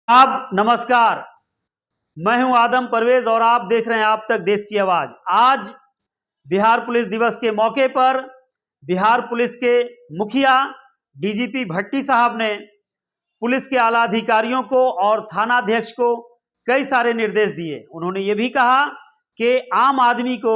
आप नमस्कार। मैं हूं आदम परवेज और आप देख रहे हैं आप तक देश की आवाज। आज बिहार पुलिस दिवस के मौके पर बिहार पुलिस के मुखिया डीजीपी भट्टी साहब ने पुलिस के आला अधिकारियों को और थानाध्यक्ष को कई सारे निर्देश दिए। उन्होंने ये भी कहा कि आम आदमी को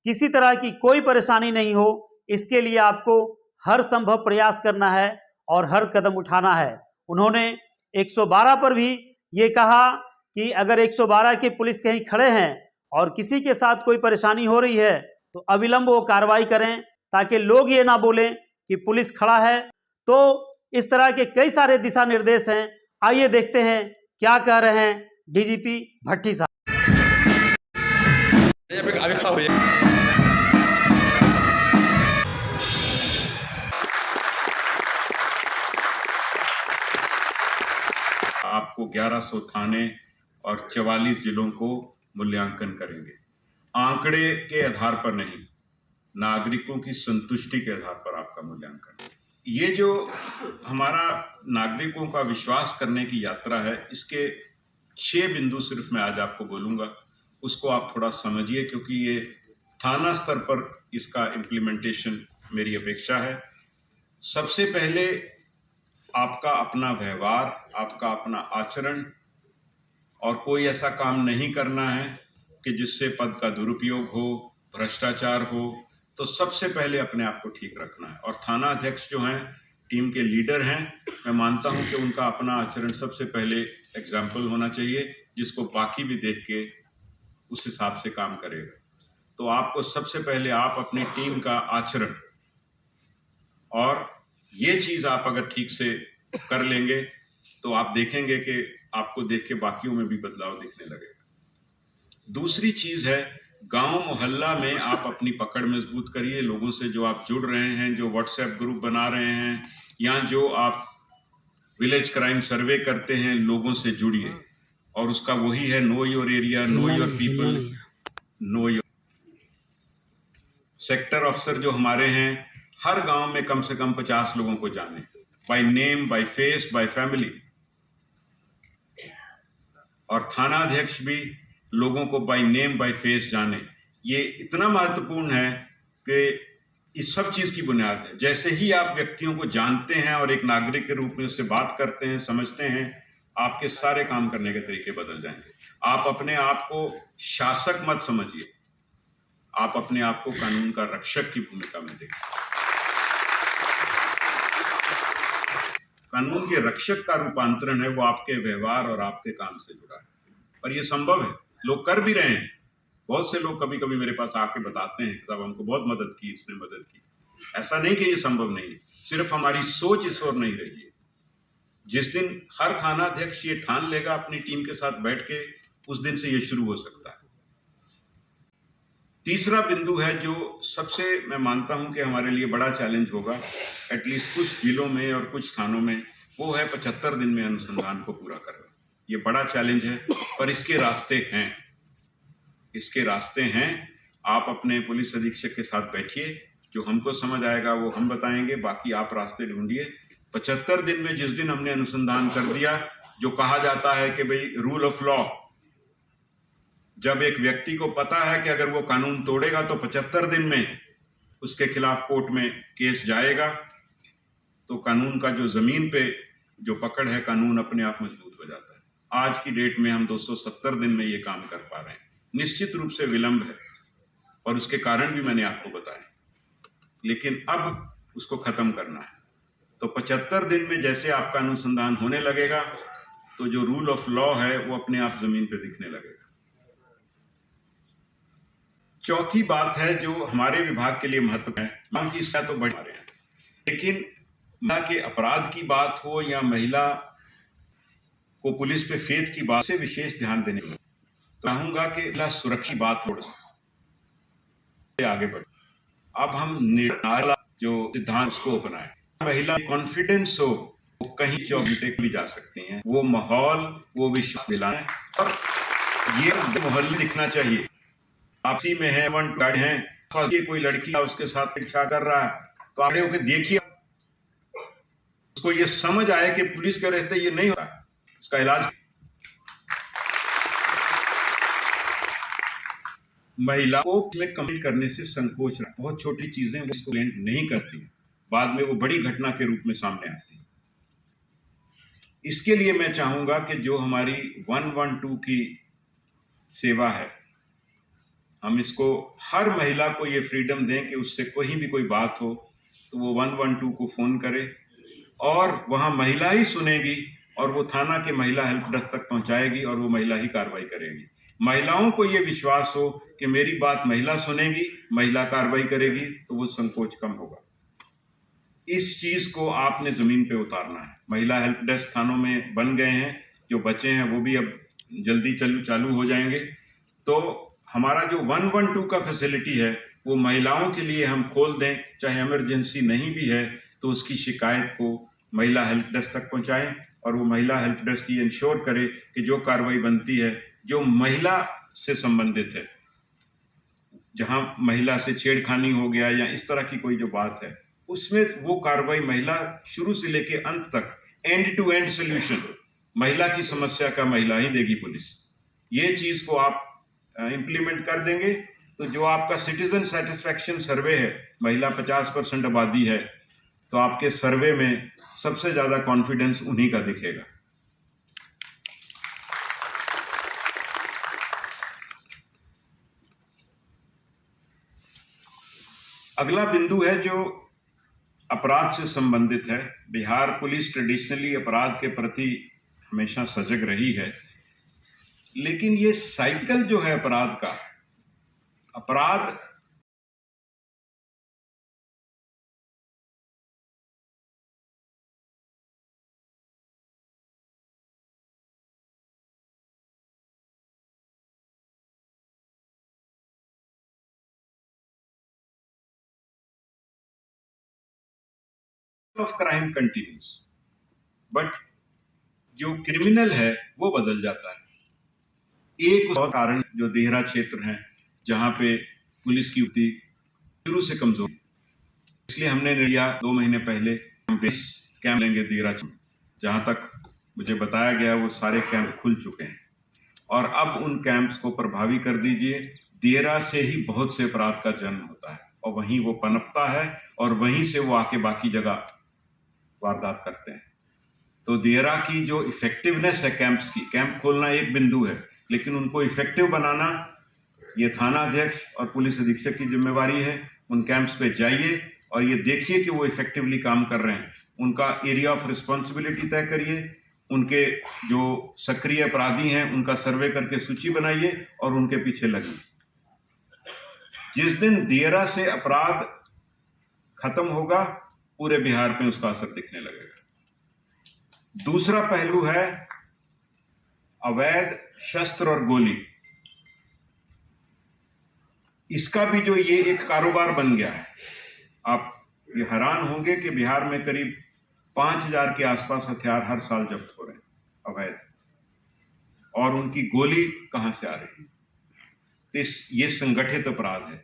किसी तरह की कोई परेशानी नहीं हो, इसके लिए आपको हर संभव प्रयास करना है और हर कदम उठाना है। उन्होंने 112 पर भी ये कहा कि अगर 112 के पुलिस कहीं खड़े हैं और किसी के साथ कोई परेशानी हो रही है तो अविलंब वो कार्रवाई करें, ताकि लोग ये ना बोलें कि पुलिस खड़ा है। तो इस तरह के कई सारे दिशा निर्देश हैं। आइए देखते हैं क्या कह रहे हैं डीजीपी भट्टी साहब। आपको 1100 थाने और 44 जिलों को मूल्यांकन करेंगे। आंकड़े के आधार पर नहीं, नागरिकों की संतुष्टि के आधार पर आपका मूल्यांकन। ये जो हमारा नागरिकों का विश्वास करने की यात्रा है, इसके 6 बिंदु सिर्फ मैं आज आपको बोलूंगा, उसको आप थोड़ा समझिए, क्योंकि ये थाना स्तर पर इसका इम्प्लीमेंटेशन मेरी अपेक्षा है। सबसे पहले आपका अपना व्यवहार, आपका अपना आचरण, और कोई ऐसा काम नहीं करना है कि जिससे पद का दुरुपयोग हो, भ्रष्टाचार हो। तो सबसे पहले अपने आप को ठीक रखना है। और थाना अध्यक्ष जो हैं, टीम के लीडर हैं, मैं मानता हूं कि उनका अपना आचरण सबसे पहले एग्जाम्पल होना चाहिए, जिसको बाकी भी देख के उस हिसाब से काम करेगा। तो आपको सबसे पहले आप अपनी टीम का आचरण, और ये चीज आप अगर ठीक से कर लेंगे तो आप देखेंगे कि आपको देख के बाकियों में भी बदलाव दिखने लगेगा। दूसरी चीज है, गांव मोहल्ला में आप अपनी पकड़ मजबूत करिए। लोगों से जो आप जुड़ रहे हैं, जो व्हाट्सएप ग्रुप बना रहे हैं, या जो आप विलेज क्राइम सर्वे करते हैं, लोगों से जुड़िए। और उसका वही है, know your area, know your people, know your. Sector अफसर जो हमारे हैं, हर गांव में कम से कम 50 लोगों को जाने, by name, by face, by family. और थाना अध्यक्ष भी लोगों को बाय नेम, बाय फेस जाने। ये इतना महत्वपूर्ण है कि इस सब चीज की बुनियाद है। जैसे ही आप व्यक्तियों को जानते हैं और एक नागरिक के रूप में उससे बात करते हैं, समझते हैं, आपके सारे काम करने के तरीके बदल जाएंगे। आप अपने आप को शासक मत समझिए, आप अपने आप को कानून का रक्षक की भूमिका में देखिए। कानून के रक्षक का रूपांतरण है वो आपके व्यवहार और आपके काम से जुड़ा है। और ये संभव है, लोग कर भी रहे हैं। बहुत से लोग कभी कभी मेरे पास आके बताते हैं कि साहब हमको बहुत मदद की, इसने मदद की। ऐसा नहीं कि ये संभव नहीं है, सिर्फ हमारी सोच इस ओर नहीं रही है। जिस दिन हर थानाध्यक्ष ये ठान लेगा अपनी टीम के साथ बैठ के, उस दिन से ये शुरू हो सकता है। तीसरा बिंदु है जो सबसे मैं मानता हूं कि हमारे लिए बड़ा चैलेंज होगा, एटलीस्ट कुछ जिलों में और कुछ थानों में, वो है 75 दिन में अनुसंधान को पूरा करना। ये बड़ा चैलेंज है, पर इसके रास्ते हैं, इसके रास्ते हैं। आप अपने पुलिस अधीक्षक के साथ बैठिए, जो हमको समझ आएगा वो हम बताएंगे, बाकी आप रास्ते ढूंढिए। 75 दिन में जिस दिन हमने अनुसंधान कर दिया, जो कहा जाता है कि भाई रूल ऑफ लॉ, जब एक व्यक्ति को पता है कि अगर वो कानून तोड़ेगा तो 75 दिन में उसके खिलाफ कोर्ट में केस जाएगा, तो कानून का जो जमीन पे जो पकड़ है, कानून अपने आप मजबूत हो जाता है। आज की डेट में हम 270 दिन में ये काम कर पा रहे हैं। निश्चित रूप से विलंब है और उसके कारण भी मैंने आपको बताए, लेकिन अब उसको खत्म करना है। तो 75 दिन में जैसे आपका अनुसंधान होने लगेगा, तो जो रूल ऑफ लॉ है वो अपने आप जमीन पे दिखने लगेगा। चौथी बात है जो हमारे विभाग के लिए महत्व है, मांग की संख्या तो बढ़ रही है, लेकिन महिला के अपराध की बात हो या महिला को पुलिस पे फेथ की बात से विशेष ध्यान देने को चाहूंगा कि महिला सुरक्षा बात थोड़ा से आगे बढ़े। अब हम जो सिद्धांत को अपनाएं, महिला कॉन्फिडेंस हो, वो कहीं 24 घंटे भी जा सकती हैं, वो माहौल, वो विश्वास दिलाएं। और ये माहौल दिखना चाहिए। आपसी में है, कोई लड़की उसके साथ इच्छा कर रहा है, तो आगे होकर देखिए, उसको ये समझ आए कि पुलिस के रहते ये नहीं हो रहा है, उसका इलाज महिला को इसमें कमेंट करने से संकोच रहा, बहुत छोटी चीजें वो इसको कमेंट नहीं करती, बाद में वो बड़ी घटना के रूप में सामने आती है। इसके लिए मैं चाहूंगा कि जो हमारी 112 की सेवा है, हम इसको हर महिला को ये फ्रीडम दें कि उससे कहीं भी कोई बात हो तो वो 112 को फोन करे और वहां महिला ही सुनेगी और वो थाना के महिला हेल्प डेस्क तक पहुंचाएगी और वो महिला ही कार्रवाई करेगी। महिलाओं को ये विश्वास हो कि मेरी बात महिला सुनेगी, महिला कार्रवाई करेगी, तो वो संकोच कम होगा। इस चीज को आपने जमीन पे उतारना है। महिला हेल्प डेस्क थानों में बन गए हैं, जो बचे हैं वो भी अब जल्दी चालू हो जाएंगे। तो हमारा जो 112 का फैसिलिटी है वो महिलाओं के लिए हम खोल दें, चाहे इमरजेंसी नहीं भी है तो उसकी शिकायत को महिला हेल्प डेस्क तक पहुंचाएं और वो महिला हेल्प डेस्क ये इंश्योर करे कि जो कार्रवाई बनती है जो महिला से संबंधित है, जहां महिला से छेड़खानी हो गया या इस तरह की कोई जो बात है, उसमें वो कार्रवाई महिला शुरू से लेके अंत तक एंड टू एंड सोल्यूशन महिला की समस्या का महिला ही देगी पुलिस। ये चीज को आप इंप्लीमेंट कर देंगे तो जो आपका सिटीजन सेटिस्फैक्शन सर्वे है, महिला 50% आबादी है, तो आपके सर्वे में सबसे ज्यादा कॉन्फिडेंस उन्हीं का दिखेगा। अगला बिंदु है जो अपराध से संबंधित है। बिहार पुलिस ट्रेडिशनली अपराध के प्रति हमेशा सजग रही है, लेकिन ये साइकिल जो है अपराध का, अपराध ऑफ क्राइम कंटिन्यूस, बट जो क्रिमिनल है वो बदल जाता है। एक और कारण जो देहरा क्षेत्र है जहां पे पुलिस की स्थिति शुरू से कमजोर, इसलिए हमने लिया 2 महीने पहले कैंप लेंगे देहरा। जहां तक मुझे बताया गया वो सारे कैंप खुल चुके हैं और अब उन कैंप्स को प्रभावी कर दीजिए। देहरा से ही बहुत से अपराध का जन्म होता है और वहीं वो पनपता है और वहीं से वो आके बाकी जगह वारदात करते हैं। तो देहरा की जो इफेक्टिवनेस है कैंप्स की, कैंप खोलना एक बिंदु है, लेकिन उनको इफेक्टिव बनाना ये थाना अध्यक्ष और पुलिस अधीक्षक की जिम्मेवारी है। उन कैंप्स पे जाइए और ये देखिए कि वो इफेक्टिवली काम कर रहे हैं। उनका एरिया ऑफ रिस्पॉन्सिबिलिटी तय करिए, उनके जो सक्रिय अपराधी हैं उनका सर्वे करके सूची बनाइए और उनके पीछे लगिए। जिस दिन देहरा से अपराध खत्म होगा पूरे बिहार में उसका असर दिखने लगेगा। दूसरा पहलू है अवैध शस्त्र और गोली। इसका भी जो ये एक कारोबार बन गया है, आप ये हैरान होंगे कि बिहार में करीब 5000 के आसपास हथियार हर साल जब्त हो रहे हैं अवैध, और उनकी गोली कहां से आ रही है। ये संगठित अपराध है।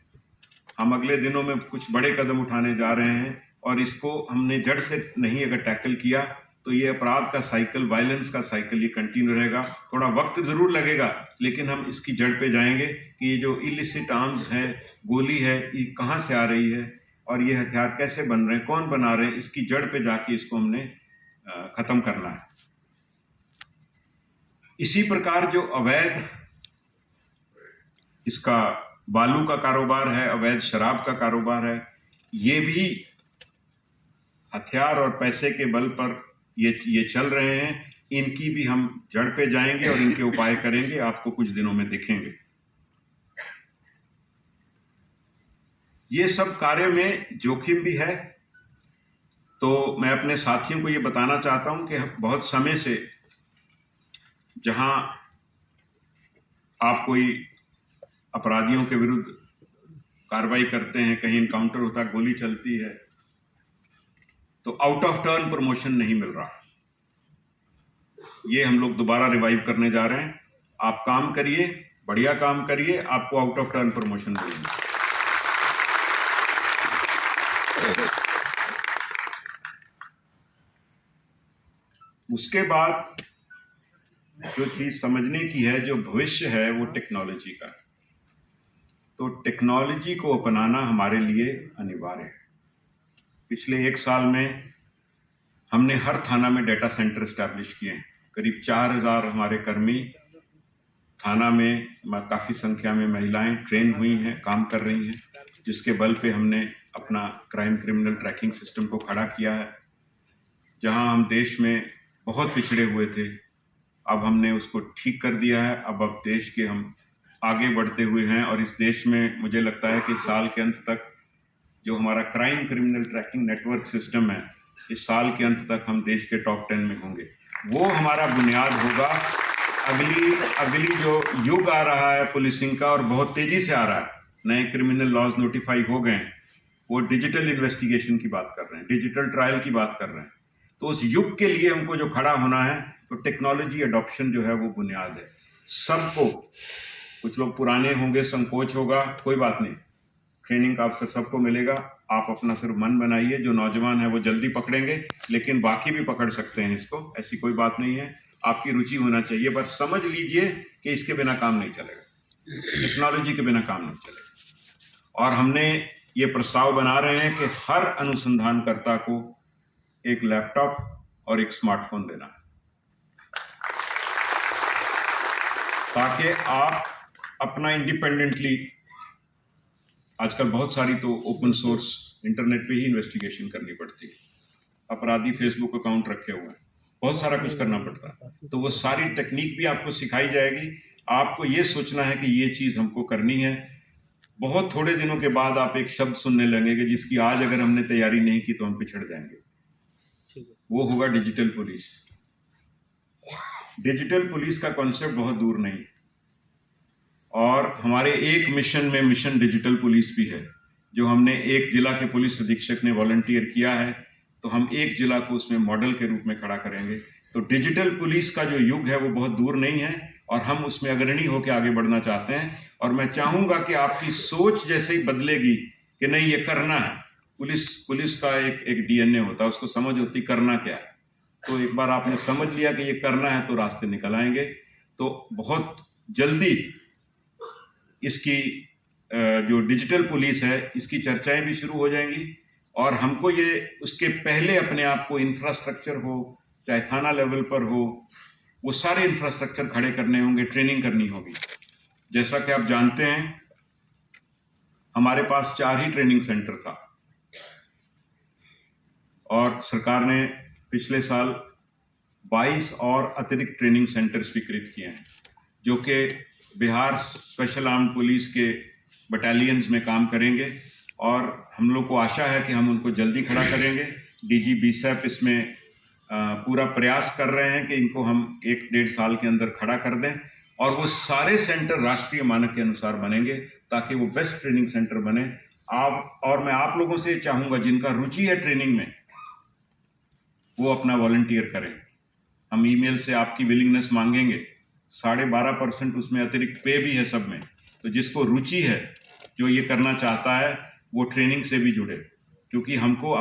हम अगले दिनों में कुछ बड़े कदम उठाने जा रहे हैं और इसको हमने जड़ से नहीं अगर टैकल किया तो ये अपराध का साइकिल, वायलेंस का साइकिल ये कंटिन्यू रहेगा। थोड़ा वक्त जरूर लगेगा, लेकिन हम इसकी जड़ पे जाएंगे कि ये जो इलिसिट आर्म्स है, गोली है, ये कहाँ से आ रही है और ये हथियार कैसे बन रहे हैं, कौन बना रहे हैं, इसकी जड़ पे जाके इसको हमने खत्म करना है। इसी प्रकार जो अवैध इसका बालू का कारोबार है, अवैध शराब का कारोबार है, ये भी हथियार और पैसे के बल पर ये चल रहे हैं। इनकी भी हम जड़ पे जाएंगे और इनके उपाय करेंगे, आपको कुछ दिनों में दिखेंगे। ये सब कार्य में जोखिम भी है, तो मैं अपने साथियों को ये बताना चाहता हूं कि बहुत समय से जहां आप कोई अपराधियों के विरुद्ध कार्रवाई करते हैं, कहीं इनकाउंटर होता है, गोली चलती है, तो आउट ऑफ टर्न प्रमोशन नहीं मिल रहा। ये हम लोग दोबारा रिवाइव करने जा रहे हैं। आप काम करिए, बढ़िया काम करिए, आपको आउट ऑफ टर्न प्रमोशन मिलेगी। उसके बाद जो चीज समझने की है, जो भविष्य है, वो टेक्नोलॉजी का। तो टेक्नोलॉजी को अपनाना हमारे लिए अनिवार्य है। पिछले 1 साल में हमने हर थाना में डाटा सेंटर एस्टैब्लिश किए हैं। करीब 4000 हमारे कर्मी थाना में, काफ़ी संख्या में महिलाएं ट्रेन हुई हैं, काम कर रही हैं, जिसके बल पे हमने अपना क्राइम क्रिमिनल ट्रैकिंग सिस्टम को खड़ा किया है। जहां हम देश में बहुत पिछड़े हुए थे, अब हमने उसको ठीक कर दिया है। अब देश के हम आगे बढ़ते हुए हैं और इस देश में मुझे लगता है कि साल के अंत तक जो हमारा crime criminal tracking network system है, इस साल के अंत तक हम देश के टॉप 10 में होंगे। वो हमारा बुनियाद होगा। अगली जो युग आ रहा है पुलिसिंग का, और बहुत तेजी से आ रहा है, नए क्रिमिनल लॉज नोटिफाई हो गए हैं, वो डिजिटल इन्वेस्टिगेशन की बात कर रहे हैं, डिजिटल ट्रायल की बात कर रहे हैं। तो उस युग के लिए हमको जो खड़ा होना है, तो टेक्नोलॉजी अडॉप्शन जो है वो बुनियाद है सबको। कुछ लोग पुराने होंगे, संकोच होगा, कोई बात नहीं, ट्रेनिंग का अवसर सबको मिलेगा। आप अपना सिर्फ मन बनाइए, जो नौजवान है वो जल्दी पकड़ेंगे, लेकिन बाकी भी पकड़ सकते हैं इसको, ऐसी कोई बात नहीं है। आपकी रुचि होना चाहिए, बस समझ लीजिए कि इसके बिना काम नहीं चलेगा, टेक्नोलॉजी के बिना काम नहीं चलेगा। और हमने ये प्रस्ताव बना रहे हैं कि हर अनुसंधानकर्ता को एक लैपटॉप और एक स्मार्टफोन देना है, ताकि आप अपना इंडिपेंडेंटली, आजकल बहुत सारी तो ओपन सोर्स इंटरनेट पे ही इन्वेस्टिगेशन करनी पड़ती है, अपराधी फेसबुक अकाउंट रखे हुए हैं, बहुत सारा कुछ करना पड़ता है। तो वो सारी टेक्निक भी आपको सिखाई जाएगी। आपको ये सोचना है कि ये चीज़ हमको करनी है। बहुत थोड़े दिनों के बाद आप एक शब्द सुनने लगेंगे जिसकी आज अगर हमने तैयारी नहीं की तो हम पिछड़ जाएंगे। वो होगा डिजिटल पुलिस। डिजिटल पुलिस का कॉन्सेप्ट बहुत दूर नहीं, और हमारे एक मिशन में मिशन डिजिटल पुलिस भी है, जो हमने एक जिला के पुलिस अधीक्षक ने वॉलंटियर किया है, तो हम एक जिला को उसमें मॉडल के रूप में खड़ा करेंगे। तो डिजिटल पुलिस का जो युग है वो बहुत दूर नहीं है, और हम उसमें अग्रणी होकर आगे बढ़ना चाहते हैं। और मैं चाहूंगा कि आपकी सोच जैसे ही बदलेगी कि नहीं ये करना है, पुलिस का एक डीएनए होता है, उसको समझ होती करना क्या है। तो एक बार आपने समझ लिया कि ये करना है तो रास्ते निकल आएंगे। तो बहुत जल्दी इसकी जो डिजिटल पुलिस है इसकी चर्चाएं भी शुरू हो जाएंगी, और हमको ये उसके पहले अपने आप को इंफ्रास्ट्रक्चर हो, चाहे थाना लेवल पर हो, वो सारे इंफ्रास्ट्रक्चर खड़े करने होंगे, ट्रेनिंग करनी होगी। जैसा कि आप जानते हैं हमारे पास 4 ही ट्रेनिंग सेंटर था, और सरकार ने पिछले साल 22 और अतिरिक्त ट्रेनिंग सेंटर स्वीकृत किए हैं, जो कि बिहार स्पेशल आर्म्ड पुलिस के बटालियंस में काम करेंगे, और हम लोग को आशा है कि हम उनको जल्दी खड़ा करेंगे। डीजी बीएसएफ इसमें पूरा प्रयास कर रहे हैं कि इनको हम 1-1.5 साल के अंदर खड़ा कर दें, और वो सारे सेंटर राष्ट्रीय मानक के अनुसार बनेंगे, ताकि वो बेस्ट ट्रेनिंग सेंटर बने। और मैं आप लोगों से चाहूँगा जिनका रुचि है ट्रेनिंग में, वो अपना वॉलंटियर करें। हम ईमेल से आपकी विलिंगनेस मांगेंगे, 12.5% उसमें अतिरिक्त पे भी है सब में। तो जिसको रुचि है, जो ये करना चाहता है, वो ट्रेनिंग से भी जुड़े, क्योंकि हमको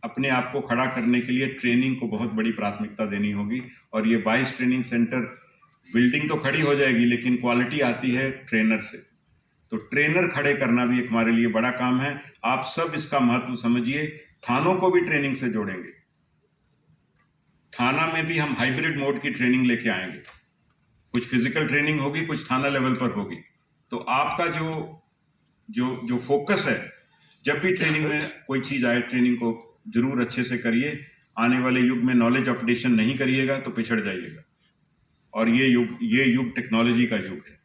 अपने आप को खड़ा करने के लिए ट्रेनिंग को बहुत बड़ी प्राथमिकता देनी होगी। और ये 22 ट्रेनिंग सेंटर, बिल्डिंग तो खड़ी हो जाएगी, लेकिन क्वालिटी आती है ट्रेनर से। तो ट्रेनर खड़े करना भी एक हमारे लिए बड़ा काम है। आप सब इसका महत्व समझिए। थानों को भी ट्रेनिंग से जोड़ेंगे। थाना में भी हम हाइब्रिड मोड की ट्रेनिंग लेके आएंगे, कुछ फिजिकल ट्रेनिंग होगी, कुछ थाना लेवल पर होगी। तो आपका जो फोकस है, जब भी ट्रेनिंग में कोई चीज आए, ट्रेनिंग को जरूर अच्छे से करिए। आने वाले युग में नॉलेज अपडेशन नहीं करिएगा तो पिछड़ जाइएगा। और ये युग टेक्नोलॉजी का युग है।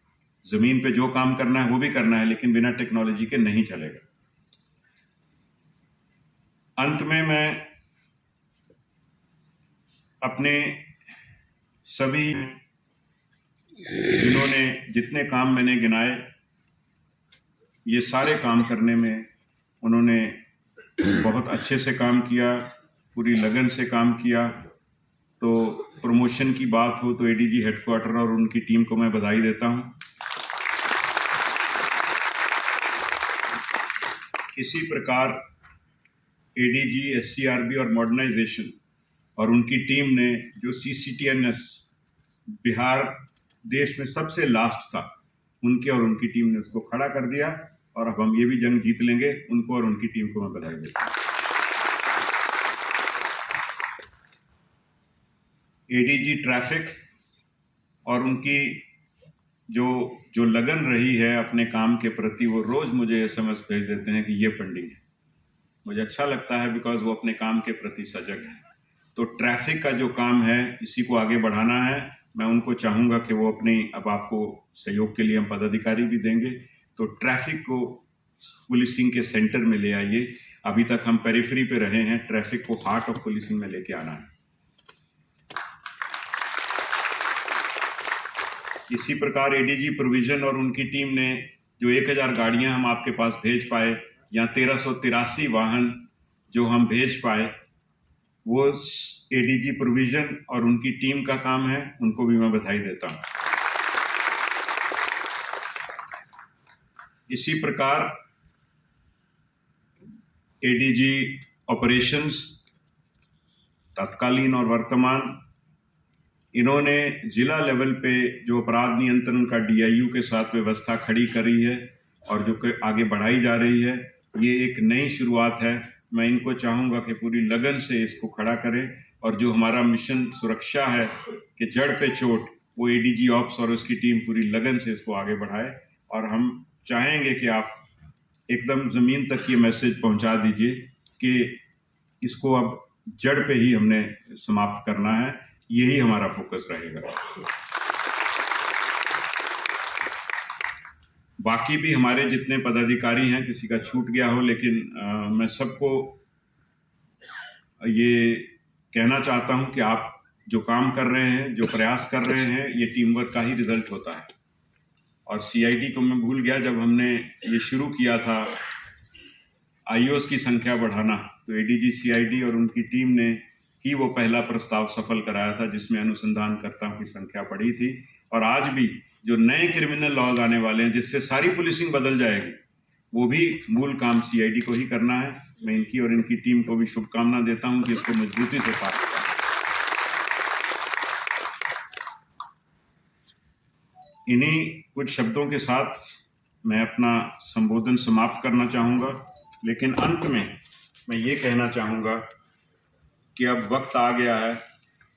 जमीन पे जो काम करना है वो भी करना है, लेकिन बिना टेक्नोलॉजी के नहीं चलेगा। अंत में मैं अपने सभी जिन्होंने जितने काम मैंने गिनाए, ये सारे काम करने में उन्होंने बहुत अच्छे से काम किया, पूरी लगन से काम किया। तो प्रमोशन की बात हो तो एडीजी हेडक्वार्टर और उनकी टीम को मैं बधाई देता हूं। इसी प्रकार एडीजी एससीआरबी और मॉडर्नाइजेशन और उनकी टीम ने जो सीसीटीएनएस बिहार देश में सबसे लास्ट था, उनके और उनकी टीम ने उसको खड़ा कर दिया और अब हम ये भी जंग जीत लेंगे। उनको और उनकी टीम को मैं बधाई देता हूँ। एडीजी ट्रैफिक और उनकी जो लगन रही है अपने काम के प्रति, वो रोज मुझे एसएमएस भेज देते हैं कि ये पेंडिंग है। मुझे अच्छा लगता है बिकॉज वो अपने काम के प्रति सजग है। तो ट्रैफिक का जो काम है इसी को आगे बढ़ाना है। मैं उनको चाहूँगा कि वो अपनी, अब आपको सहयोग के लिए हम पदाधिकारी भी देंगे, तो ट्रैफिक को पुलिसिंग के सेंटर में ले आइए। अभी तक हम पेरिफेरी पे रहे हैं, ट्रैफिक को हार्ट ऑफ पुलिसिंग में लेके आना है। इसी प्रकार एडीजी प्रोविजन और उनकी टीम ने जो 1000 गाड़ियां हम आपके पास भेज पाए या 1383 वाहन जो हम भेज पाए, वो एडीजी प्रोविजन और उनकी टीम का काम है। उनको भी मैं बधाई देता हूं। इसी प्रकार एडीजी ऑपरेशंस तत्कालीन और वर्तमान, इन्होंने जिला लेवल पे जो अपराध नियंत्रण का डीआईयू के साथ व्यवस्था खड़ी करी है और जो आगे बढ़ाई जा रही है, ये एक नई शुरुआत है। मैं इनको चाहूँगा कि पूरी लगन से इसको खड़ा करें और जो हमारा मिशन सुरक्षा है कि जड़ पे चोट, वो एडीजी ऑप्स और उसकी टीम पूरी लगन से इसको आगे बढ़ाए। और हम चाहेंगे कि आप एकदम ज़मीन तक ये मैसेज पहुंचा दीजिए कि इसको अब जड़ पे ही हमने समाप्त करना है। यही हमारा फोकस रहेगा। बाकी भी हमारे जितने पदाधिकारी हैं, किसी का छूट गया हो, लेकिन मैं सबको ये कहना चाहता हूं कि आप जो काम कर रहे हैं, जो प्रयास कर रहे हैं, ये टीम वर्क का ही रिजल्ट होता है। और सीआईडी को मैं भूल गया, जब हमने ये शुरू किया था आईओएस की संख्या बढ़ाना, तो एडीजी सीआईडी और उनकी टीम ने ही वो पहला प्रस्ताव सफल कराया था जिसमें अनुसंधानकर्ताओं की संख्या बढ़ी थी। और आज भी जो नए क्रिमिनल लॉज आने वाले हैं जिससे सारी पुलिसिंग बदल जाएगी, वो भी मूल काम सीआईडी को ही करना है। मैं इनकी और इनकी टीम को भी शुभकामना देता हूं कि इसको मजबूती से पार करें। इन्हीं कुछ शब्दों के साथ मैं अपना संबोधन समाप्त करना चाहूँगा, लेकिन अंत में मैं ये कहना चाहूँगा कि अब वक्त आ गया है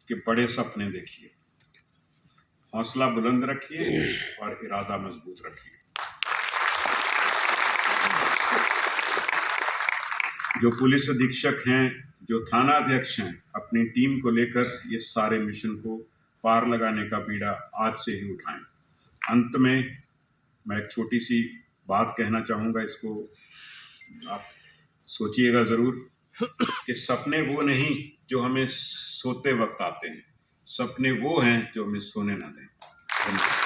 कि बड़े सपने देखिए, हौसला बुलंद रखिए और इरादा मजबूत रखिए। जो पुलिस अधीक्षक हैं, जो थाना अध्यक्ष हैं, अपनी टीम को लेकर ये सारे मिशन को पार लगाने का बीड़ा आज से ही उठाएं। अंत में मैं एक छोटी सी बात कहना चाहूँगा, इसको आप सोचिएगा ज़रूर कि सपने वो नहीं जो हमें सोते वक्त आते हैं, सपने वो हैं जो हमें सोने ना दें। धन्यवाद।